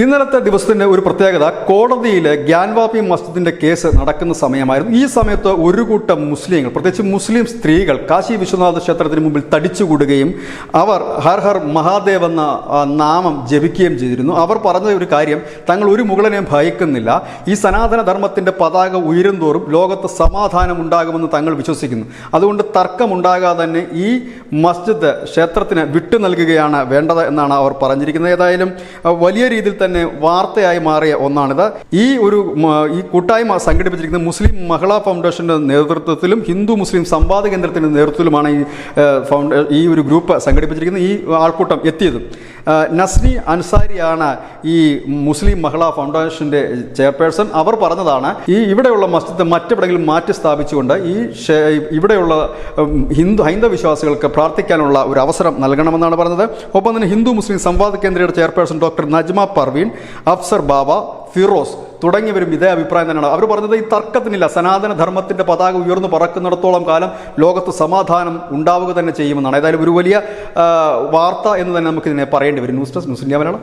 ഇന്നലത്തെ ദിവസത്തിന്റെ ഒരു പ്രത്യേകത കോടതിയിലെ ഗ്യാൻവാപി മസ്ജിദിന്റെ കേസ് നടക്കുന്ന സമയമായിരുന്നു. ഈ സമയത്ത് ഒരു കൂട്ടം മുസ്ലിങ്ങൾ, പ്രത്യേകിച്ച് മുസ്ലിം സ്ത്രീകൾ, കാശി വിശ്വനാഥ ക്ഷേത്രത്തിന് മുമ്പിൽ തടിച്ചുകൂടുകയും അവർ ഹർ ഹർ മഹാദേവ് എന്ന നാമം ജപിക്കുകയും ചെയ്തിരുന്നു. അവർ പറഞ്ഞ ഒരു കാര്യം, തങ്ങൾ ഒരു മുഗളനെയും ഭയക്കുന്നില്ല, ഈ സനാതന ധർമ്മത്തിന്റെ പതാക ഉയരുന്തോറും ലോകത്ത് സമാധാനം ഉണ്ടാകുമെന്ന് തങ്ങൾ വിശ്വസിക്കുന്നു, അതുകൊണ്ട് തർക്കമുണ്ടാകാതെ തന്നെ ഈ മസ്ജിദ് ക്ഷേത്രത്തിന് വിട്ടു നൽകുകയാണ് വേണ്ടത് എന്നാണ് അവർ പറഞ്ഞിരിക്കുന്നത്. ഏതായാലും വലിയ രീതിയിൽ തന്നെ വാർത്തയായി മാറിയ ഒന്നാണിത്. ഈ കൂട്ടായ്മ സംഘടിപ്പിച്ചിരിക്കുന്നത് മുസ്ലിം മഹിളാ ഫൗണ്ടേഷന്റെ നേതൃത്വത്തിലും ഹിന്ദു മുസ്ലിം സംവാദ കേന്ദ്രത്തിന്റെ നേതൃത്വത്തിലുമാണ് ഈ ഒരു ഗ്രൂപ്പ് സംഘടിപ്പിച്ചിരിക്കുന്നത്. ഈ ആൾക്കൂട്ടം എത്തിയത് നസ്രി അൻസാരിയാണ് ഈ മുസ്ലിം മഹിളാ ഫൗണ്ടേഷന്റെ ചെയർപേഴ്സൺ. അവർ പറഞ്ഞതാണ്, ഇവിടെയുള്ള മസ്ജിദ് മറ്റെവിടെയെങ്കിലും മാറ്റി സ്ഥാപിച്ചുകൊണ്ട് ഇവിടെയുള്ള ഹൈന്ദവ വിശ്വാസികൾക്ക് പ്രാർത്ഥിക്കാനുള്ള ഒരു അവസരം നൽകണമെന്നാണ് പറഞ്ഞത്. ഒപ്പം തന്നെ ഹിന്ദു മുസ്ലിം സംവാദ കേന്ദ്രയുടെ ചെയർപേഴ്സൺ ഡോക്ടർ നജ്മ പർവീൻ, അഫ്സർ ബാബ, ഫിറോസ് തുടങ്ങിയവരും ഇതേ അഭിപ്രായം തന്നെയാണ്. അവർ പറഞ്ഞത് ഈ തർക്കത്തിനില്ല, സനാതന ധർമ്മത്തിന്റെ പതാക ഉയർന്നു പറക്കുന്നിടത്തോളം കാലം ലോകത്ത് സമാധാനം ഉണ്ടാവുക തന്നെ ചെയ്യുമെന്നാണ്. ഏതായാലും ഒരു വലിയ വാർത്ത എന്ന് തന്നെ നമുക്കിതിനെ പറയേണ്ടി വരും. ന്യൂസ് ഡെസ്ക് മുസ്ലിം മലയാളം.